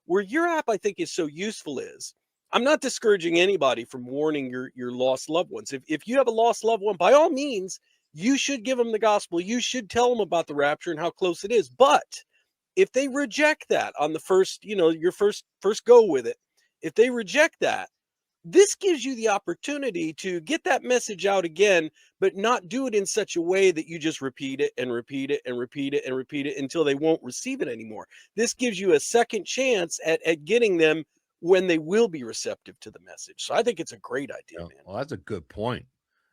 Where your app, I think, is so useful is, I'm not discouraging anybody from warning your lost loved ones. If you have a lost loved one, by all means, you should give them the gospel. You should tell them about the rapture and how close it is. But if they reject that on the first, your first go with it, if they reject that, this gives you the opportunity to get that message out again, but not do it in such a way that you just repeat it and repeat it and repeat it and repeat it until they won't receive it anymore. This gives you a second chance at getting them when they will be receptive to the message. So I think it's a great idea, man. Well, that's a good point.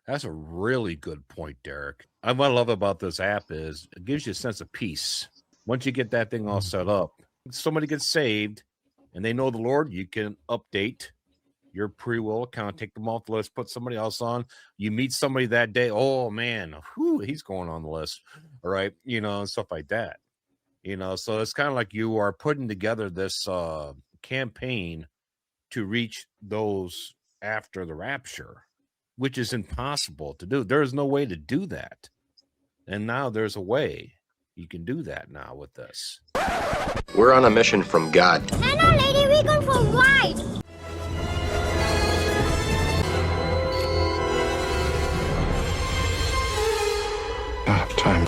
That's a really good point, Derek. What I love about this app is it gives you a sense of peace. Once you get that thing all set up, somebody gets saved and they know the Lord, you can update your Prewill account, take them off the list, put somebody else on. You meet somebody that day, oh man, he's going on the list, all right, and stuff like that. So it's kind of like you are putting together this campaign to reach those after the rapture, which is impossible to do. There is no way to do that. And now there's a way you can do that now with this. We're on a mission from God. Hello, lady, we're going for a ride. Time.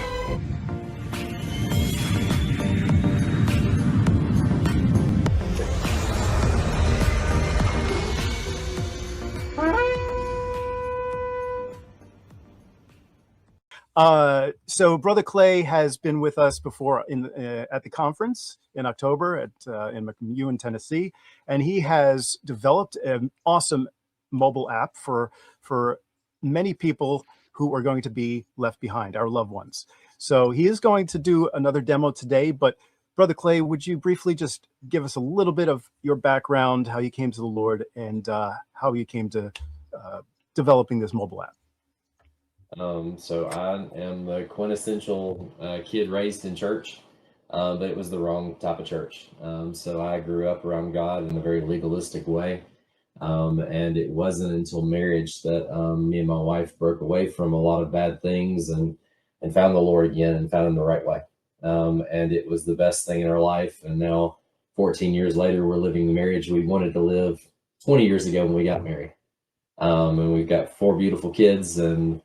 So Brother Clay has been with us before at the conference in October in McMewen, Tennessee, and he has developed an awesome mobile app for many people who are going to be left behind, our loved ones. So he is going to do another demo today, but Brother Clay, would you briefly just give us a little bit of your background, how you came to the Lord, and how you came to developing this mobile app? So I am the quintessential kid raised in church, but it was the wrong type of church. So I grew up around God in a very legalistic way. And it wasn't until marriage that me and my wife broke away from a lot of bad things and found the Lord again and found him the right way. And it was the best thing in our life. And now 14 years later, we're living the marriage we wanted to live 20 years ago when we got married. And we've got 4 beautiful kids and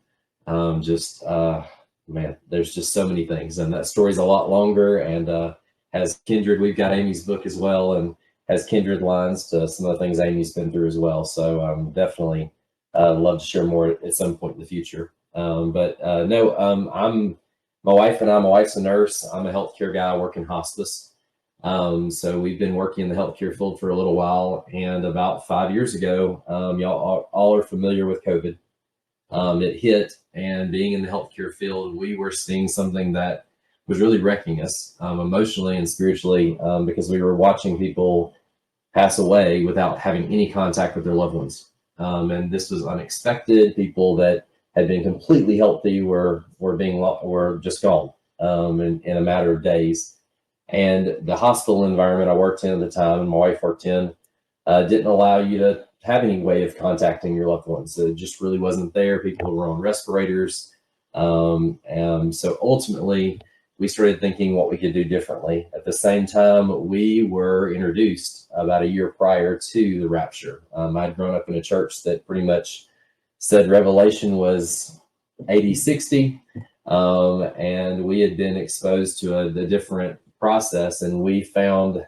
man, there's just so many things. And that story's a lot longer and has kindred. We've got Amy's book as well and has kindred lines to some of the things Amy's been through as well. So definitely love to share more at some point in the future. I'm my wife and I, my wife's a nurse. I'm a healthcare guy. I work in hospice. So we've been working in the healthcare field for a little while. And about 5 years ago, y'all all are familiar with COVID. It hit, and being in the healthcare field, we were seeing something that was really wrecking us emotionally and spiritually because we were watching people pass away without having any contact with their loved ones. And this was unexpected. People that had been completely healthy were just gone in a matter of days. And the hospital environment I worked in at the time and my wife worked in didn't allow you to have any way of contacting your loved ones. It just really wasn't there. People were on respirators. So ultimately, we started thinking what we could do differently. At the same time, we were introduced about a year prior to the rapture. I'd grown up in a church that pretty much said Revelation was 80-60, and we had been exposed to a different process, and we found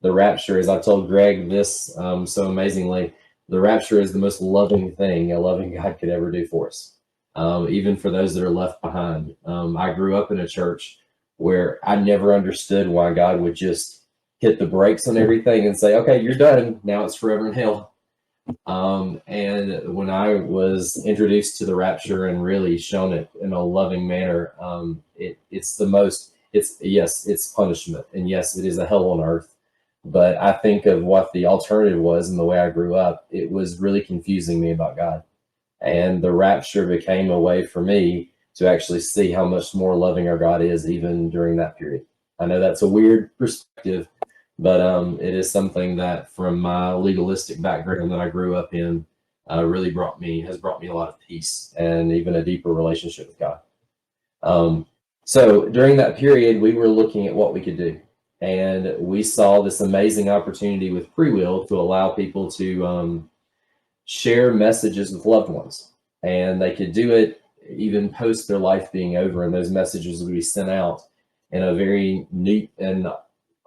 the rapture, as I told Greg this so amazingly, the rapture is the most loving thing a loving God could ever do for us, even for those that are left behind. I grew up in a church where I never understood why God would just hit the brakes on everything and say, okay, you're done. Now it's forever in hell. And when I was introduced to the rapture and really shown it in a loving manner, it's punishment. And yes, it is a hell on earth. But I think of what the alternative was and the way I grew up, it was really confusing me about God. And the rapture became a way for me to actually see how much more loving our God is even during that period. I know that's a weird perspective, but it is something that from my legalistic background that I grew up in really has brought me a lot of peace and even a deeper relationship with God. So during that period, we were looking at what we could do. And we saw this amazing opportunity with Prewill to allow people to share messages with loved ones. And they could do it even post their life being over, and those messages would be sent out in a very neat and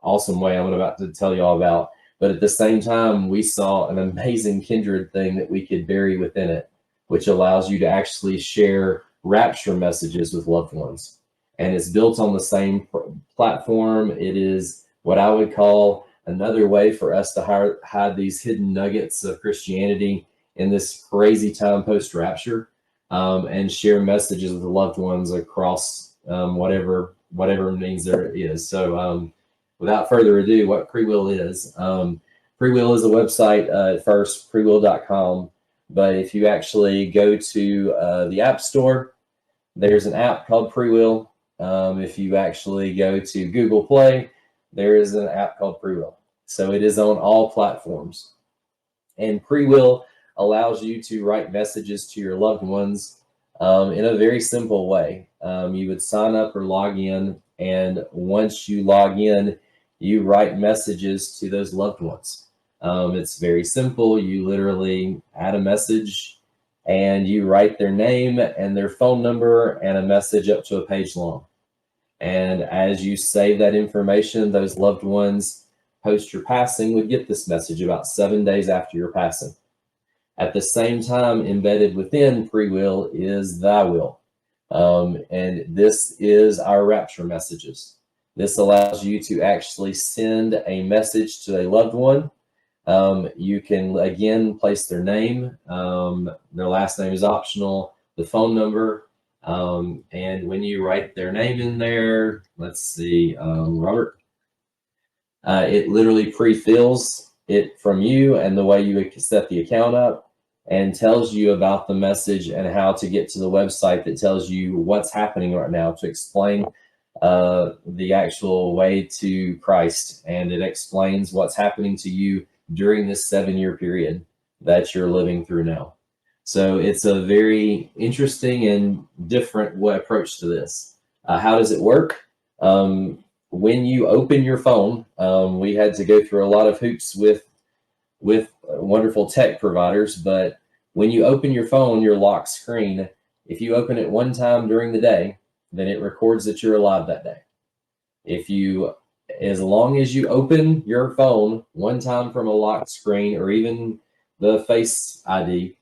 awesome way I'm about to tell you all about. But at the same time, we saw an amazing kindred thing that we could bury within it, which allows you to actually share rapture messages with loved ones. And it's built on the same platform. It is what I would call another way for us to hide these hidden nuggets of Christianity in this crazy time post-rapture, and share messages with the loved ones across whatever means there is. So without further ado, what Prewill is. Prewill is a website at first, prewill.com. But if you actually go to the App Store, there's an app called Prewill. If you actually go to Google Play, there is an app called Prewill. So it is on all platforms. And Prewill allows you to write messages to your loved ones in a very simple way. You would sign up or log in, and once you log in, you write messages to those loved ones. It's very simple. You literally add a message and you write their name and their phone number and a message up to a page long. And as you save that information, those loved ones post your passing would get this message about 7 days after your passing. At the same time, embedded within Prewill is Thy Will. And this is our rapture messages. This allows you to actually send a message to a loved one. You can, again, place their name. Their last name is optional, the phone number. And when you write their name in there, let's see, Robert, it literally pre-fills it from you and the way you set the account up, and tells you about the message and how to get to the website that tells you what's happening right now, to explain the actual way to Christ. And it explains what's happening to you during this 7-year period that you're living through now. So it's a very interesting and different approach to this. How does it work? When you open your phone, we had to go through a lot of hoops with wonderful tech providers, but when you open your phone, your lock screen, if you open it one time during the day, then it records that you're alive that day. As long as you open your phone one time from a locked screen, or even the Face ID,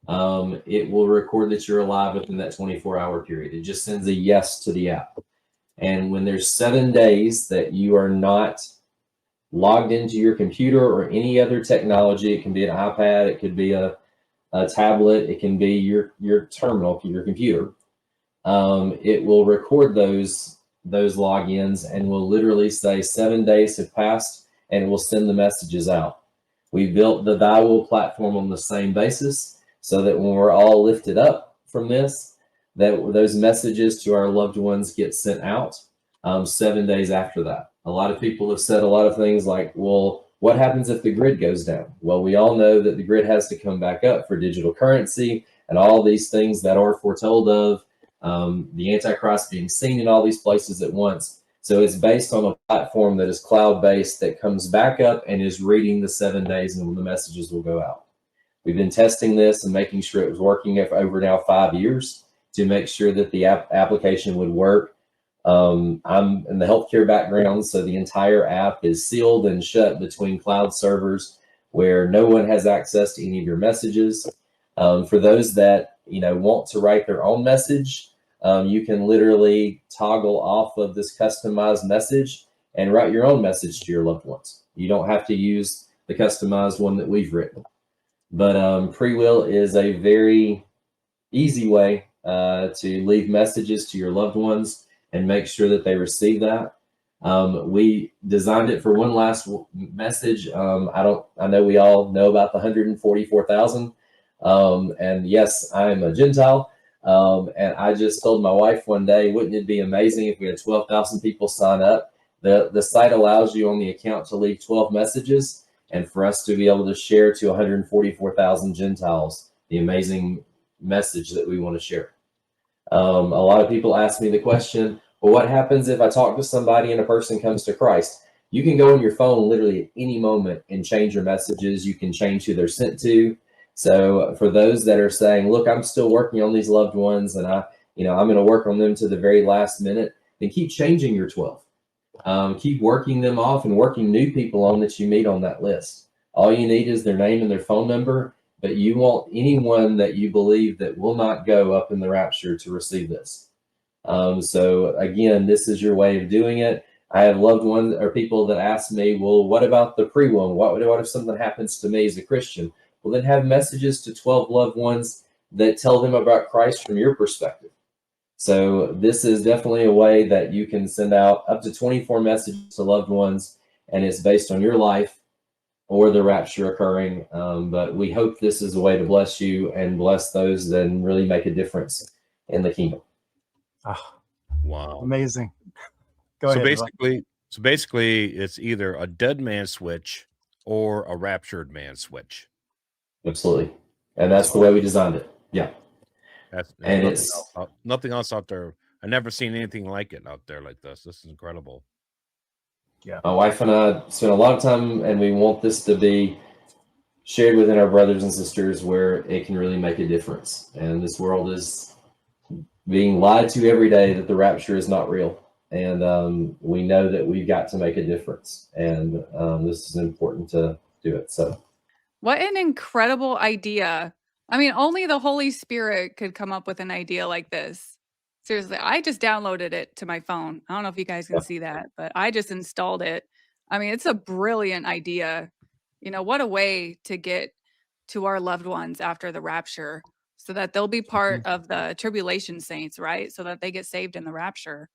it will record that you're alive within that 24-hour period. It just sends a yes to the app. And when there's 7 days that you are not logged into your computer or any other technology, it can be an iPad, it could be a tablet, it can be your terminal, your computer, it will record those logins and will literally say 7 days have passed, and it will send the messages out. We built the Thy Will platform on the same basis, so that when we're all lifted up from this, that those messages to our loved ones get sent out 7 days after that. A lot of people have said a lot of things like, well, what happens if the grid goes down? Well, we all know that the grid has to come back up for digital currency and all these things that are foretold of, the Antichrist being seen in all these places at once. So it's based on a platform that is cloud-based, that comes back up and is reading the 7 days, and when the messages will go out. We've been testing this and making sure it was working for over now 5 years to make sure that the application would work. I'm in the healthcare background, so the entire app is sealed and shut between cloud servers where no one has access to any of your messages. For those that want to write their own message, you can literally toggle off of this customized message and write your own message to your loved ones. You don't have to use the customized one that we've written. But Prewill is a very easy way to leave messages to your loved ones and make sure that they receive that. We designed it for one last message. I know we all know about the 144,000. And yes, I'm a Gentile. And I just told my wife one day, wouldn't it be amazing if we had 12,000 people sign up? The site allows you on the account to leave 12 messages, and for us to be able to share to 144,000 Gentiles the amazing message that we want to share. A lot of people ask me the question, well, what happens if I talk to somebody and a person comes to Christ? You can go on your phone literally at any moment and change your messages. You can change who they're sent to. So for those that are saying, look, I'm still working on these loved ones and I'm going to work on them to the very last minute, then keep changing your 12. Keep working them off and working new people on that you meet on that list. All you need is their name and their phone number, but you want anyone that you believe that will not go up in the rapture to receive this. So again, this is your way of doing it. I have loved ones or people that ask me, well, what about the Prewill? What if something happens to me as a Christian? Well, then have messages to 12 loved ones that tell them about Christ from your perspective. So this is definitely a way that you can send out up to 24 messages to loved ones, and it's based on your life or the rapture occurring. But we hope this is a way to bless you and bless those that really make a difference in the kingdom. Oh, Wow. amazing. Go So ahead. basically, it's either a dead man switch or a raptured man switch. Absolutely. And that's the way we designed it. Yeah. And nothing else out there. I've never seen anything like it out there like this. This is incredible. Yeah. My wife and I spent a lot of time, and we want this to be shared within our brothers and sisters where it can really make a difference. And this world is being lied to every day that the rapture is not real. And we know that we've got to make a difference. And this is important to do it. So, what an incredible idea. I mean, only the Holy Spirit could come up with an idea like this. Seriously, I just downloaded it to my phone. I don't know if you guys can see that, but I just installed it. I mean, it's a brilliant idea. What a way to get to our loved ones after the rapture so that they'll be part of the tribulation saints, right? So that they get saved in the rapture.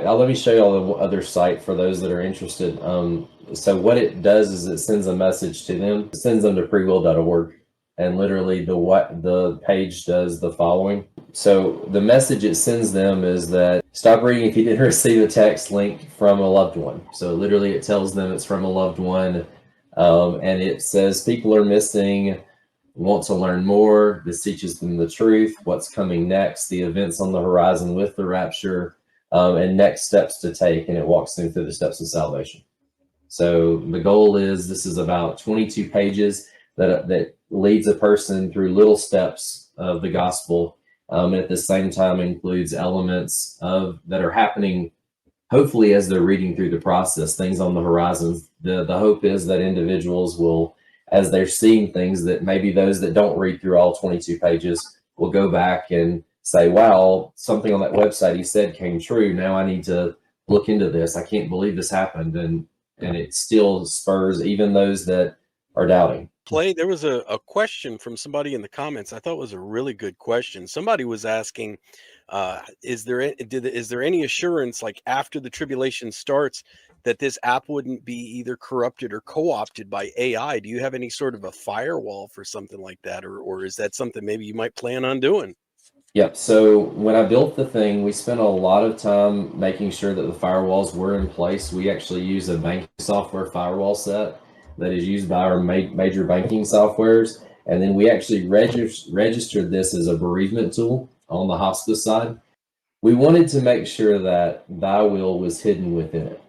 let me show you all the other site for those that are interested. So what it does is it sends a message to them. It sends them to prewill.org. And literally the page does the following. So the message it sends them is that stop reading if you didn't receive a text link from a loved one. So literally it tells them it's from a loved one. And it says people are missing, want to learn more. This teaches them the truth, what's coming next, the events on the horizon with the rapture, and next steps to take. And it walks them through the steps of salvation. So the goal is this is about 22 pages that leads a person through little steps of the gospel. At the same time includes elements that are happening, hopefully, as they're reading through the process, things on the horizon. The hope is that individuals will, as they're seeing things, that maybe those that don't read through all 22 pages will go back and say, wow, something on that website he said came true. Now I need to look into this. I can't believe this happened. And it still spurs even those that are doubting. Clay, there was a question from somebody in the comments. I thought was a really good question. Somebody was asking, is there any assurance, like after the tribulation starts, that this app wouldn't be either corrupted or co-opted by AI? Do you have any sort of a firewall for something like that, or is that something maybe you might plan on doing? Yep. So when I built the thing, we spent a lot of time making sure that the firewalls were in place. We actually use a banking software firewall set that is used by our major banking softwares. And then we actually registered this as a bereavement tool on the hospice side. We wanted to make sure that thy will was hidden within it.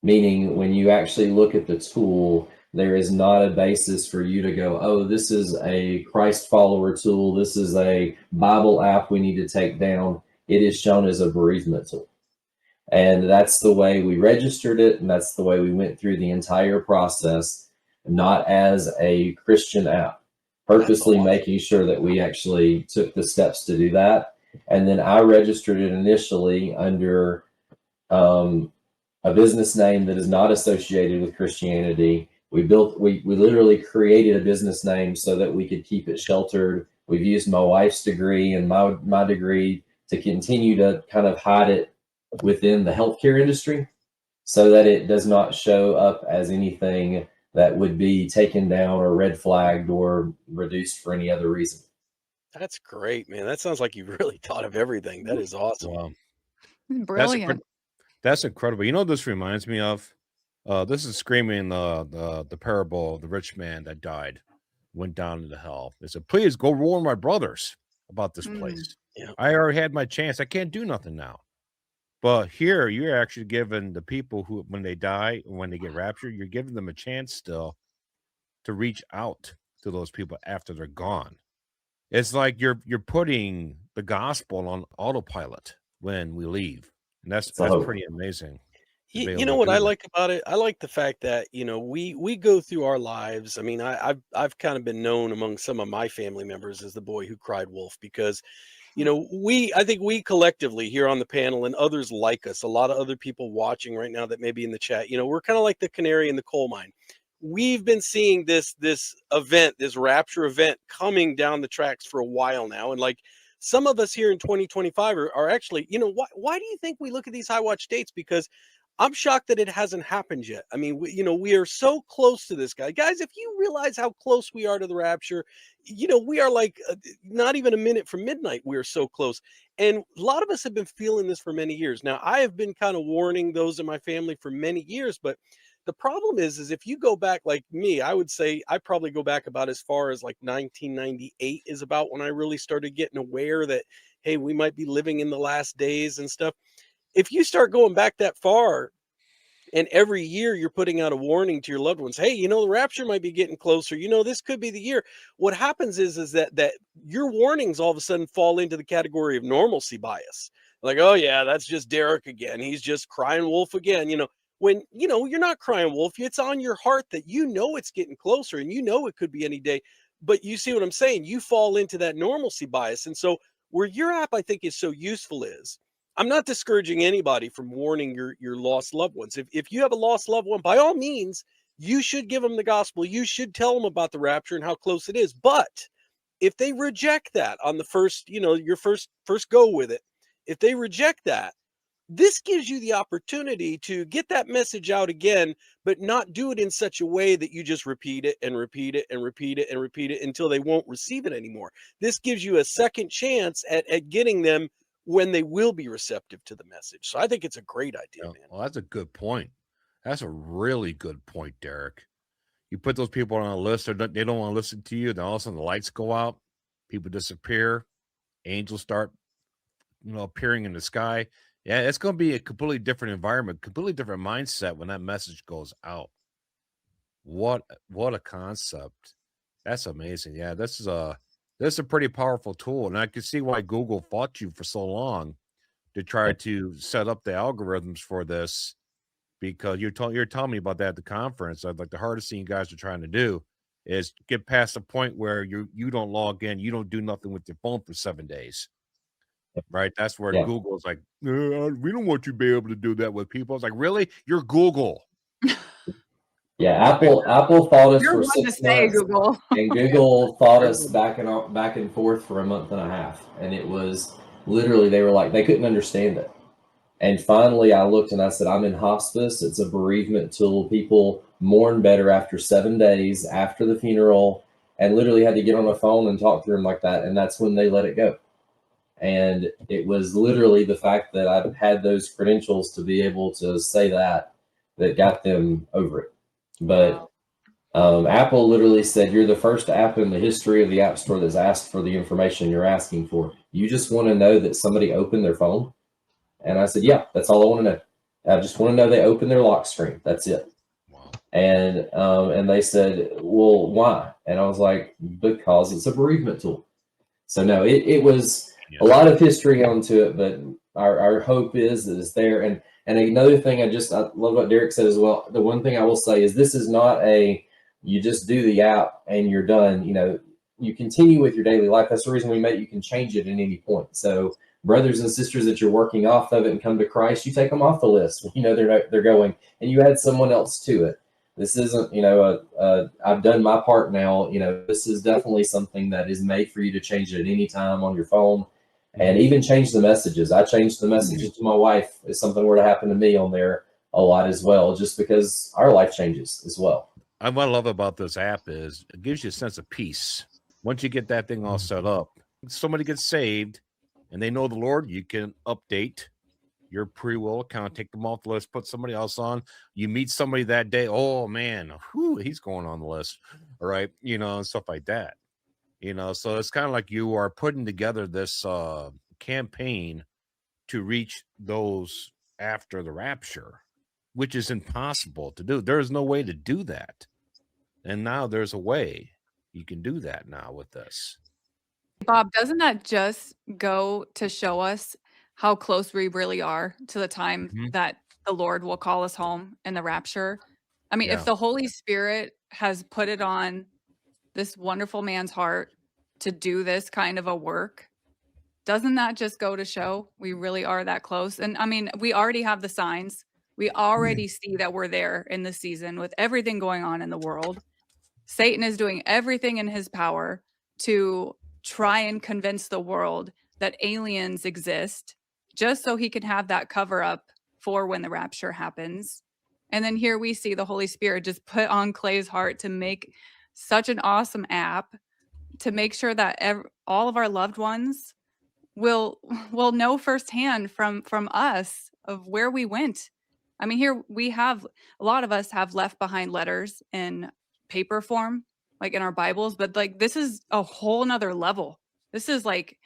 Meaning when you actually look at the tool, there is not a basis for you to go, oh, this is a Christ follower tool. This is a Bible app we need to take down. It is shown as a bereavement tool. And that's the way we registered it. And that's the way we went through the entire process, not as a Christian app, purposely making sure that we actually took the steps to do that. And then I registered it initially under a business name that is not associated with Christianity. We literally created a business name so that we could keep it sheltered. We've used my wife's degree and my degree to continue to kind of hide it within the healthcare industry so that it does not show up as anything that would be taken down or red flagged or reduced for any other reason. That's great, man. That sounds like you've really thought of everything. That is awesome. Wow. Brilliant. That's incredible. You know what this reminds me of? This is screaming the parable of the rich man that died, went down into hell. They said, please go warn my brothers about this place. Yeah. I already had my chance. I can't do nothing now. But here, you're actually giving the people who, when they die, when they get raptured, you're giving them a chance still to reach out to those people after they're gone. It's like you're putting the gospel on autopilot when we leave, and that's So pretty amazing to be You able know to what do I that. like about it? I like the fact that, we go through our lives. I mean, I've kind of been known among some of my family members as the boy who cried wolf because, I think we collectively here on the panel and others like us, a lot of other people watching right now that may be in the chat, we're kind of like the canary in the coal mine. We've been seeing this event, this rapture event coming down the tracks for a while now. And like some of us here in 2025 are actually, why do you think we look at these high watch dates? Because I'm shocked that it hasn't happened yet. I mean, we are so close to this guy. Guys, if you realize how close we are to the rapture, we are like not even a minute from midnight. We are so close. And a lot of us have been feeling this for many years. Now, I have been kind of warning those in my family for many years, but the problem is if you go back like me, I would say I probably go back about as far as like 1998 is about when I really started getting aware that, hey, we might be living in the last days and stuff. If you start going back that far, and every year you're putting out a warning to your loved ones, hey, the rapture might be getting closer, this could be the year. What happens is that your warnings all of a sudden fall into the category of normalcy bias. Like, oh yeah, that's just Derek again, he's just crying wolf again. When you're not crying wolf, it's on your heart that it's getting closer and it could be any day. But you see what I'm saying? You fall into that normalcy bias. And so where your app I think is so useful is, I'm not discouraging anybody from warning your lost loved ones. If you have a lost loved one, by all means, you should give them the gospel. You should tell them about the rapture and how close it is. But if they reject that on the first, your first go with it, if they reject that, this gives you the opportunity to get that message out again, but not do it in such a way that you just repeat it and repeat it and repeat it and repeat it until they won't receive it anymore. This gives you a second chance at getting them when they will be receptive to the message. So I think it's a great idea, Yeah, man. well, that's a good point. That's a really good point, Derek. You put those people on a list, they don't want to listen to you. Then all of a sudden the lights go out, people disappear, angels start, appearing in the sky. Yeah, it's going to be a completely different environment, completely different mindset when that message goes out. What a concept! That's amazing. Yeah, this is a pretty powerful tool, and I can see why Google fought you for so long to try to set up the algorithms for this, because you're telling me about that at the conference. Like the hardest thing you guys are trying to do is get past the point where you don't log in, you don't do nothing with your phone for 7 days. Right? That's where Yeah. Google's like, we don't want you to be able to do that with people. It's like, really? You're Google. Yeah, Apple fought us You're for one to 6 say, months, Google. and Google fought us back and forth for a month and a half, and it was literally, they were like, they couldn't understand it. And finally, I looked and I said, I'm in hospice. It's a bereavement tool. People mourn better after 7 days after the funeral, and literally had to get on the phone and talk to them like that. And that's when they let it go. And it was literally the fact that I've had those credentials to be able to say that got them over it. But Apple literally said, you're the first app in the history of the App Store that's asked for the information you're asking for. You just want to know that somebody opened their phone? And I said, yeah, that's all I want to know. I just want to know they opened their lock screen. That's it. Wow. And they said, well, why? And I was like, because it's a bereavement tool. So no, it was a lot of history onto it, but our hope is that it's there. And another thing, I love what Derek said as well. The one thing I will say is, this is not you just do the app and you're done. You continue with your daily life. That's the reason you can change it at any point. So brothers and sisters that you're working off of it and come to Christ, you take them off the list. They're going, and you add someone else to it. This isn't, I've done my part now. This is definitely something that is made for you to change at any time on your phone, and even change the messages. I changed the messages to my wife if something were to happen to me on there a lot as well, just because our life changes as well. What I love about this app is it gives you a sense of peace. Once you get that thing all set up, somebody gets saved and they know the Lord, you can update your Prewill account, take them off the list, put somebody else on. You meet somebody that day, oh man, he's going on the list, all right, and stuff like that. So it's kind of like you are putting together this campaign to reach those after the rapture, which is impossible to do. There's no way to do that. And now there's a way you can do that now with this. Bob, doesn't that just go to show us how close we really are to the time Mhm. that the Lord will call us home in the rapture? I mean, Yeah. if the Holy Spirit has put it on this wonderful man's heart to do this kind of a work, doesn't that just go to show we really are that close? And I mean, we already have the signs. We already see that we're there in the season with everything going on in the world. Satan is doing everything in his power to try and convince the world that aliens exist just so he can have that cover up for when the rapture happens. And then here we see the Holy Spirit just put on Clay's heart to make such an awesome app to make sure that all of our loved ones will know firsthand from us of where we went. I mean, here we have a lot of us have left behind letters in paper form, like in our Bibles, but like this is a whole nother level. This is like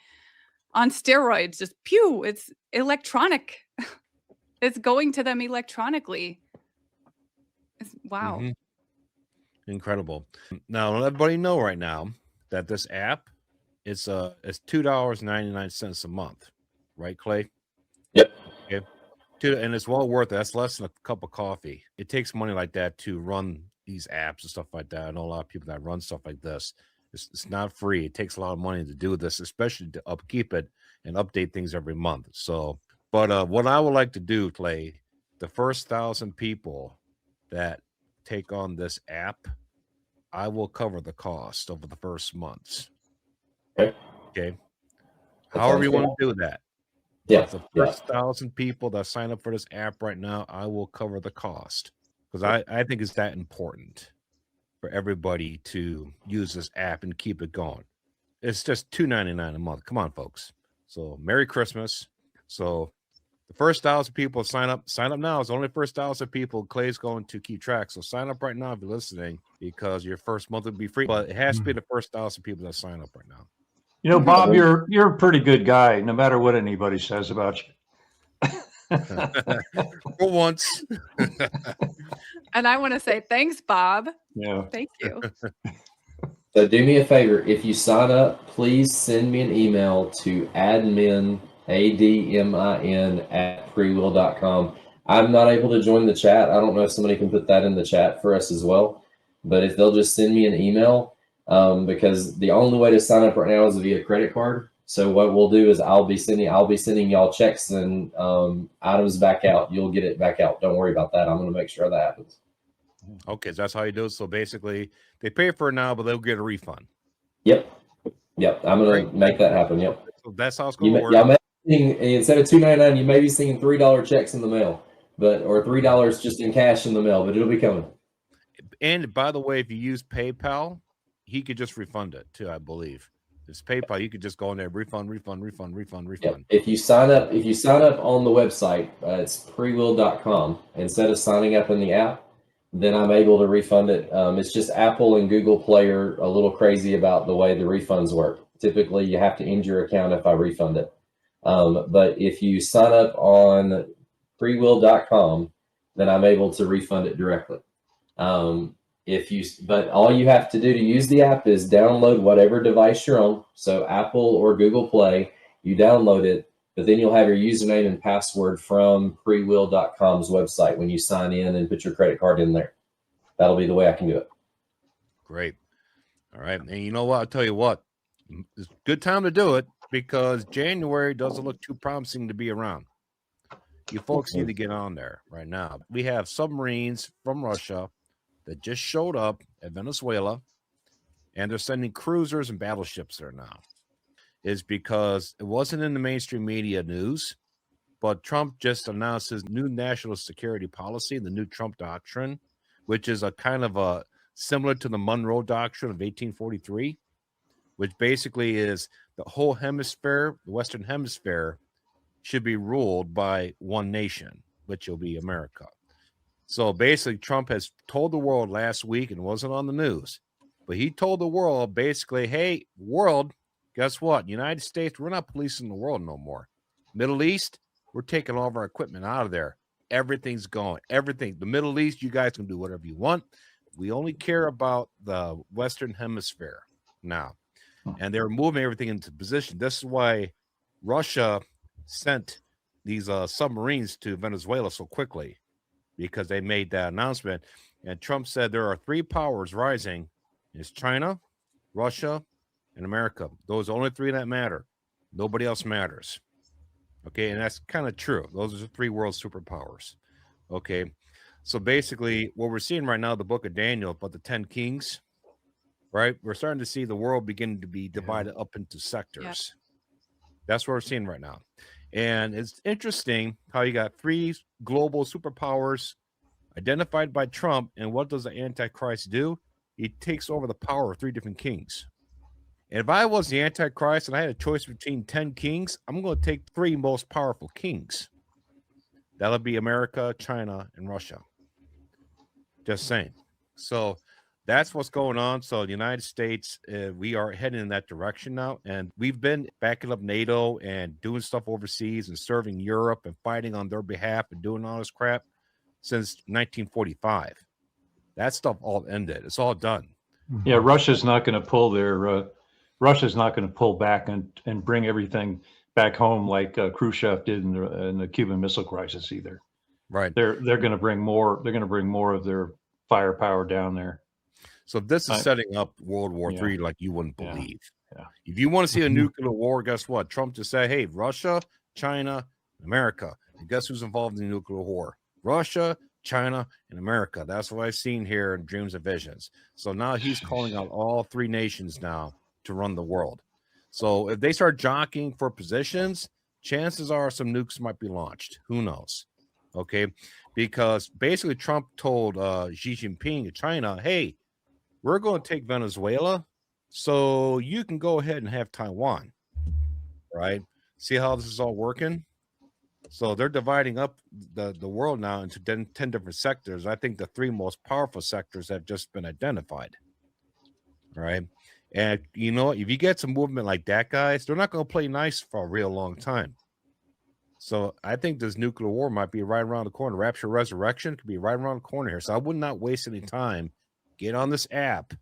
on steroids, just pew, it's electronic. It's going to them electronically. Wow. Mhm. Incredible. Now, let everybody know right now that this app it's $2.99 a month, right, Clay? Yep. Okay. And it's well worth it. That's less than a cup of coffee. It takes money like that to run these apps and stuff like that. I know a lot of people that run stuff like this. It's not free. It takes a lot of money to do this, especially to upkeep it and update things every month. So, but what I would like to do, Clay, the first 1,000 people that take on this app, I will cover the cost over the first months. Okay. Okay. That However sounds you good. want to do that. Yeah. The Yeah. first 1,000 people that sign up for this app right now, I will cover the cost because I think it's that important for everybody to use this app and keep it going. It's just $2.99 a month. Come on, folks. So Merry Christmas. So the first 1,000 people sign up now. It's only the first 1,000 people. Clay's going to keep track. So sign up right now if you're listening because your first month will be free. But it has to be the first 1,000 people that sign up right now. You know, Bob, you're a pretty good guy, no matter what anybody says about you. For once. And I want to say thanks, Bob. Yeah. Thank you. So do me a favor. If you sign up, please send me an email to admin, ADMIN @prewill.com. I'm not able to join the chat. I don't know if somebody can put that in the chat for us as well. But if they'll just send me an email, because the only way to sign up right now is via credit card. So what we'll do is I'll be sending y'all checks and items back out. You'll get it back out. Don't worry about that. I'm going to make sure that happens. Okay, so that's how you do it. So basically, they pay for it now, but they'll get a refund. Yep. I'm going to make that happen. Yep. So that's how it's going to work. Y'all instead of $2.99, you may be seeing $3 checks in the mail, or $3 just in cash in the mail, but it'll be coming. And by the way, if you use PayPal, he could just refund it too, I believe. It's PayPal. You could just go in there, refund. Yep. If you sign up on the website, it's prewill.com. Instead of signing up in the app, then I'm able to refund it. It's just Apple and Google Play are a little crazy about the way the refunds work. Typically, you have to end your account if I refund it. But if you sign up on prewill.com, then I'm able to refund it directly. But all you have to do to use the app is download whatever device you're on. So Apple or Google Play, you download it, but then you'll have your username and password from prewill.com's website when you sign in and put your credit card in there. That'll be the way I can do it. Great. All right. And you know what? I'll tell you what. It's a good time to do it because January doesn't look too promising to be around. You folks need to get on there right now. We have submarines from Russia that just showed up at Venezuela, and they're sending cruisers and battleships there now. Is because it wasn't in the mainstream media news, but Trump just announced his new national security policy, the new Trump doctrine, which is a kind of a similar to the Monroe Doctrine of 1843, which basically is the whole hemisphere, the Western Hemisphere, should be ruled by one nation, which will be America. So basically, Trump has told the world last week, and it wasn't on the news, but he told the world basically, hey, world, guess what? United States, we're not policing the world no more. Middle East, we're taking all of our equipment out of there. Everything's gone. Everything. The Middle East, you guys can do whatever you want. We only care about the Western Hemisphere now. And they're moving everything into position. This is why Russia sent these submarines to Venezuela so quickly, because they made that announcement. And Trump said there are three powers rising. It's China, Russia, and America. Those are the only three that matter. Nobody else matters. Okay, and that's kind of true. Those are the three world superpowers. Okay, so basically what we're seeing right now, the book of Daniel, about the 10 kings, right? We're starting to see the world beginning to be divided up into sectors. That's what we're seeing right now. And it's interesting how you got three global superpowers identified by Trump. And what does the Antichrist do? He takes over the power of three different kings. And if I was the Antichrist and I had a choice between 10 kings, I'm going to take three most powerful kings. That'll be America, China, and Russia. Just saying. So that's what's going on. So the United States, we are heading in that direction now. And we've been backing up NATO and doing stuff overseas and serving Europe and fighting on their behalf and doing all this crap since 1945. That stuff all ended. It's all done. Yeah, Russia's not going to pull their Russia's not going to pull back and bring everything back home like Khrushchev did in the Cuban Missile Crisis either. Right. They're going to bring more. They're going to bring more of their firepower down there. So this is setting up World War III like you wouldn't believe. Yeah. If you want to see a nuclear war, guess what? Trump just said, hey, Russia, China, America. And guess who's involved in the nuclear war? Russia, China, and America. That's what I've seen here in Dreams and Visions. So now he's calling out all three nations now to run the world. So if they start jockeying for positions, chances are some nukes might be launched. Who knows? Okay. Because basically Trump told Xi Jinping of China, hey, we're going to take Venezuela, so you can go ahead and have Taiwan. Right? See how this is all working? So they're dividing up the world now into 10 different sectors. I think the three most powerful sectors have just been identified. Right? And you know, if you get some movement like that, guys, they're not going to play nice for a real long time. So I think this nuclear war might be right around the corner. Rapture Resurrection could be right around the corner here. So I would not waste any time. Get on this app